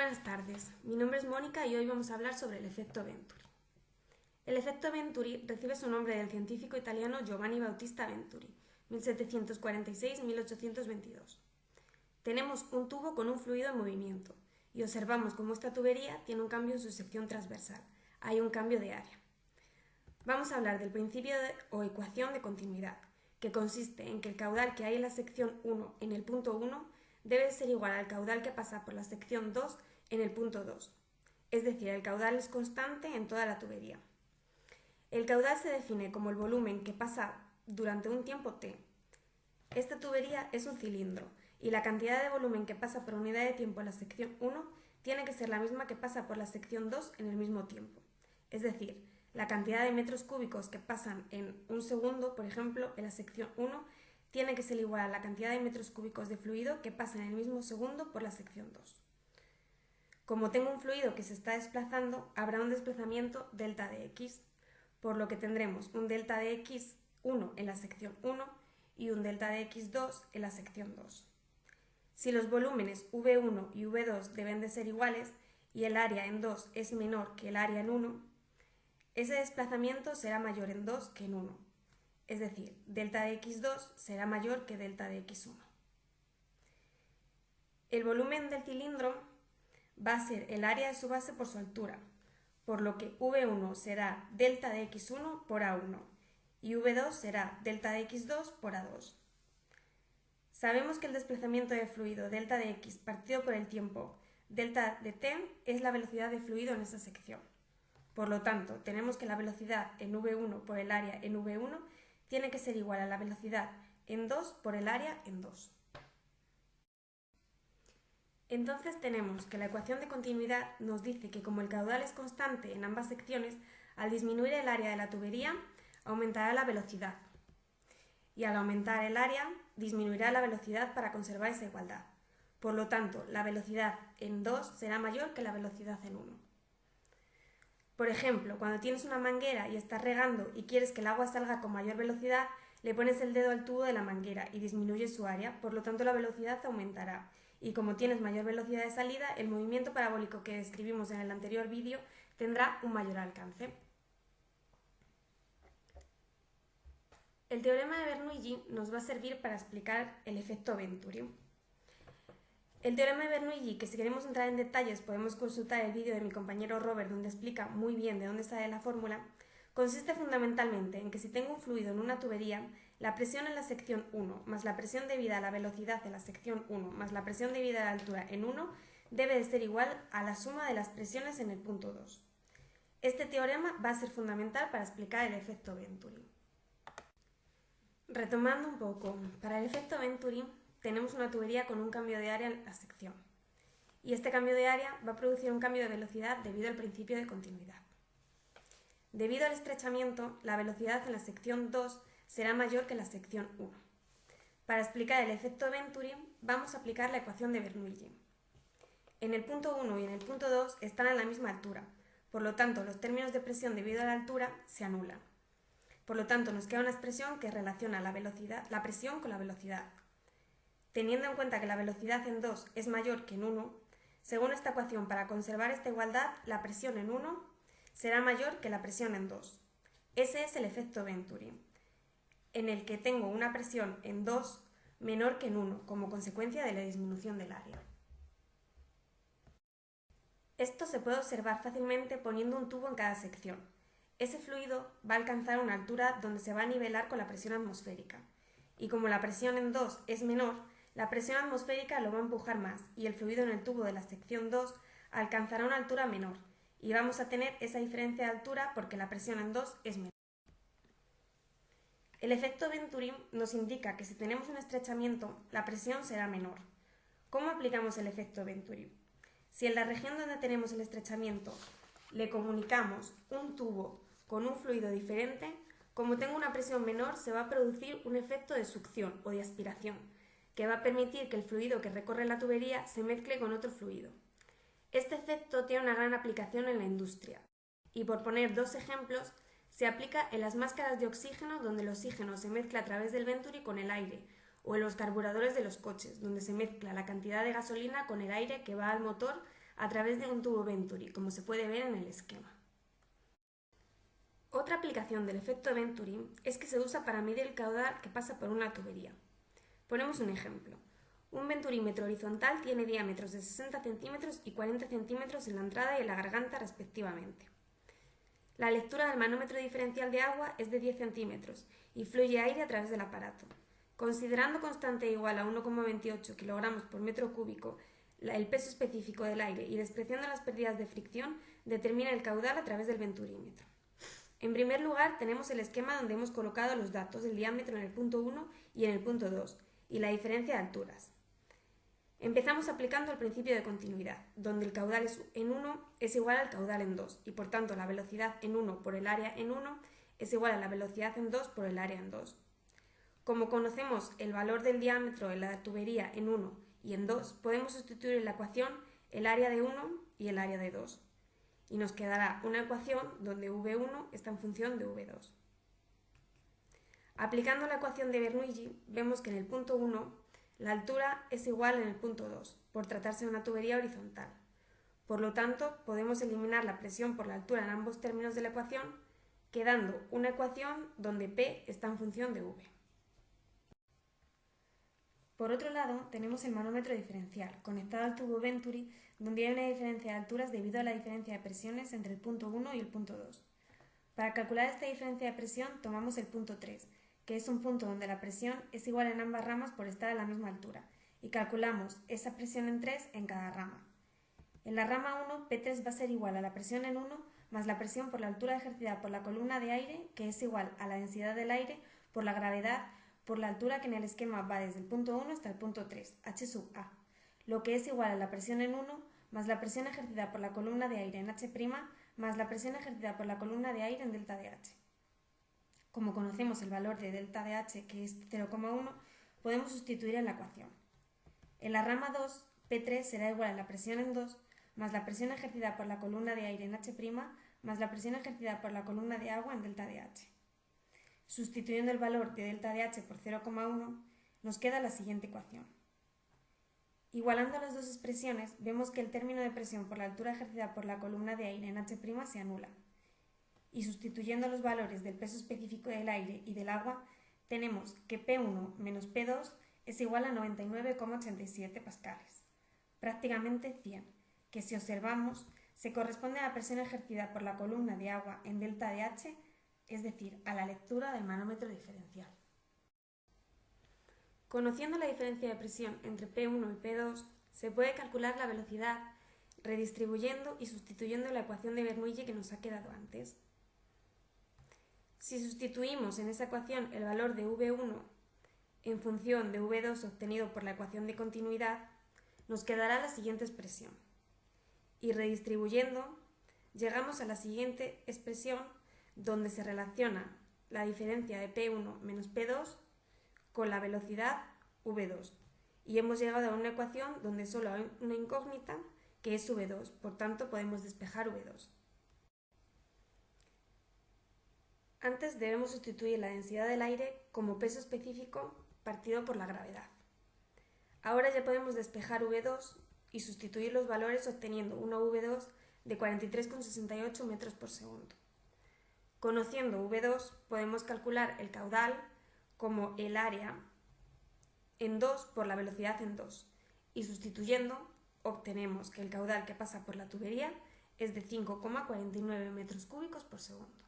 Buenas tardes, mi nombre es Mónica y hoy vamos a hablar sobre el efecto Venturi. El efecto Venturi recibe su nombre del científico italiano Giovanni Battista Venturi, 1746-1822. Tenemos un tubo con un fluido en movimiento y observamos cómo esta tubería tiene un cambio en su sección transversal. Hay un cambio de área. Vamos a hablar del principio o ecuación de continuidad, que consiste en que el caudal que hay en la sección 1 en el punto 1 debe ser igual al caudal que pasa por la sección 2 en el punto 2. Es decir, el caudal es constante en toda la tubería. El caudal se define como el volumen que pasa durante un tiempo t. Esta tubería es un cilindro y la cantidad de volumen que pasa por unidad de tiempo en la sección 1 tiene que ser la misma que pasa por la sección 2 en el mismo tiempo. Es decir, la cantidad de metros cúbicos que pasan en un segundo, por ejemplo, en la sección 1, tiene que ser igual a la cantidad de metros cúbicos de fluido que pasa en el mismo segundo por la sección 2. Como tengo un fluido que se está desplazando, habrá un desplazamiento delta de x, por lo que tendremos un delta de x1 en la sección 1 y un delta de x2 en la sección 2. Si los volúmenes V1 y V2 deben de ser iguales y el área en 2 es menor que el área en 1, ese desplazamiento será mayor en 2 que en 1. Es decir, delta de x2 será mayor que delta de x1. El volumen del cilindro va a ser el área de su base por su altura, por lo que V1 será delta de x1 por A1 y V2 será delta de x2 por A2. Sabemos que el desplazamiento de fluido delta de x partido por el tiempo delta de t es la velocidad de fluido en esa sección. Por lo tanto, tenemos que la velocidad en V1 por el área en V1 tiene que ser igual a la velocidad en 2 por el área en 2. Entonces tenemos que la ecuación de continuidad nos dice que como el caudal es constante en ambas secciones, al disminuir el área de la tubería, aumentará la velocidad. Y al aumentar el área, disminuirá la velocidad para conservar esa igualdad. Por lo tanto, la velocidad en 2 será mayor que la velocidad en 1. Por ejemplo, cuando tienes una manguera y estás regando y quieres que el agua salga con mayor velocidad, le pones el dedo al tubo de la manguera y disminuyes su área, por lo tanto la velocidad aumentará. Y como tienes mayor velocidad de salida, el movimiento parabólico que describimos en el anterior vídeo tendrá un mayor alcance. El teorema de Bernoulli nos va a servir para explicar el efecto Venturi. El teorema de Bernoulli, que si queremos entrar en detalles podemos consultar el vídeo de mi compañero Robert donde explica muy bien de dónde sale la fórmula, consiste fundamentalmente en que si tengo un fluido en una tubería, la presión en la sección 1 más la presión debida a la velocidad en la sección 1 más la presión debida a la altura en 1 debe de ser igual a la suma de las presiones en el punto 2. Este teorema va a ser fundamental para explicar el efecto Venturi. Retomando un poco, para el efecto Venturi tenemos una tubería con un cambio de área en la sección. Y este cambio de área va a producir un cambio de velocidad debido al principio de continuidad. Debido al estrechamiento, la velocidad en la sección 2 será mayor que en la sección 1. Para explicar el efecto Venturi, vamos a aplicar la ecuación de Bernoulli. En el punto 1 y en el punto 2 están a la misma altura, por lo tanto los términos de presión debido a la altura se anulan. Por lo tanto, nos queda una expresión que relaciona la presión con la velocidad. Teniendo en cuenta que la velocidad en 2 es mayor que en 1, según esta ecuación, para conservar esta igualdad, la presión en 1 será mayor que la presión en 2. Ese es el efecto Venturi, en el que tengo una presión en 2 menor que en 1, como consecuencia de la disminución del área. Esto se puede observar fácilmente poniendo un tubo en cada sección. Ese fluido va a alcanzar una altura donde se va a nivelar con la presión atmosférica. Y como la presión en 2 es menor, la presión atmosférica lo va a empujar más y el fluido en el tubo de la sección 2 alcanzará una altura menor y vamos a tener esa diferencia de altura porque la presión en 2 es menor. El efecto Venturi nos indica que si tenemos un estrechamiento, la presión será menor. ¿Cómo aplicamos el efecto Venturi? Si en la región donde tenemos el estrechamiento le comunicamos un tubo con un fluido diferente, como tengo una presión menor se va a producir un efecto de succión o de aspiración, que va a permitir que el fluido que recorre la tubería se mezcle con otro fluido. Este efecto tiene una gran aplicación en la industria y, por poner dos ejemplos, se aplica en las máscaras de oxígeno donde el oxígeno se mezcla a través del Venturi con el aire o en los carburadores de los coches donde se mezcla la cantidad de gasolina con el aire que va al motor a través de un tubo Venturi, como se puede ver en el esquema. Otra aplicación del efecto Venturi es que se usa para medir el caudal que pasa por una tubería. Ponemos un ejemplo. Un venturímetro horizontal tiene diámetros de 60 centímetros y 40 centímetros en la entrada y en la garganta respectivamente. La lectura del manómetro diferencial de agua es de 10 centímetros y fluye aire a través del aparato. Considerando constante igual a 1,28 kg por metro cúbico el peso específico del aire y despreciando las pérdidas de fricción, determina el caudal a través del venturímetro. En primer lugar, tenemos el esquema donde hemos colocado los datos del diámetro en el punto 1 y en el punto 2 y la diferencia de alturas. Empezamos aplicando el principio de continuidad, donde el caudal en 1 es igual al caudal en 2 y por tanto la velocidad en 1 por el área en 1 es igual a la velocidad en 2 por el área en 2. Como conocemos el valor del diámetro en la tubería en 1 y en 2, podemos sustituir en la ecuación el área de 1 y el área de 2. Y nos quedará una ecuación donde V1 está en función de V2. Aplicando la ecuación de Bernoulli, vemos que en el punto 1 la altura es igual en el punto 2, por tratarse de una tubería horizontal. Por lo tanto, podemos eliminar la presión por la altura en ambos términos de la ecuación, quedando una ecuación donde P está en función de V. Por otro lado, tenemos el manómetro diferencial, conectado al tubo Venturi, donde hay una diferencia de alturas debido a la diferencia de presiones entre el punto 1 y el punto 2. Para calcular esta diferencia de presión, tomamos el punto 3, que es un punto donde la presión es igual en ambas ramas por estar a la misma altura, y calculamos esa presión en 3 en cada rama. En la rama 1, P3 va a ser igual a la presión en 1 más la presión por la altura ejercida por la columna de aire, que es igual a la densidad del aire por la gravedad por la altura que en el esquema va desde el punto 1 hasta el punto 3, H sub A, lo que es igual a la presión en 1 más la presión ejercida por la columna de aire en H' más la presión ejercida por la columna de aire en delta de H. Como conocemos el valor de delta de H, que es 0,1, podemos sustituir en la ecuación. En la rama 2, P3 será igual a la presión en 2 más la presión ejercida por la columna de aire en H' más la presión ejercida por la columna de agua en delta de H. Sustituyendo el valor de delta de H por 0,1, nos queda la siguiente ecuación. Igualando las dos expresiones, vemos que el término de presión por la altura ejercida por la columna de aire en H' se anula. Y sustituyendo los valores del peso específico del aire y del agua, tenemos que P1 menos P2 es igual a 99,87 pascales, prácticamente 100, que si observamos se corresponde a la presión ejercida por la columna de agua en delta de H, es decir, a la lectura del manómetro diferencial. Conociendo la diferencia de presión entre P1 y P2, se puede calcular la velocidad redistribuyendo y sustituyendo la ecuación de Bernoulli que nos ha quedado antes. Si sustituimos en esa ecuación el valor de V1 en función de V2 obtenido por la ecuación de continuidad, nos quedará la siguiente expresión. Y redistribuyendo, llegamos a la siguiente expresión donde se relaciona la diferencia de P1 menos P2 con la velocidad V2. Y hemos llegado a una ecuación donde solo hay una incógnita que es V2, por tanto podemos despejar V2. Antes debemos sustituir la densidad del aire como peso específico partido por la gravedad. Ahora ya podemos despejar V2 y sustituir los valores obteniendo una V2 de 43,68 metros por segundo. Conociendo V2 podemos calcular el caudal como el área en 2 por la velocidad en 2 y sustituyendo obtenemos que el caudal que pasa por la tubería es de 5,49 metros cúbicos por segundo.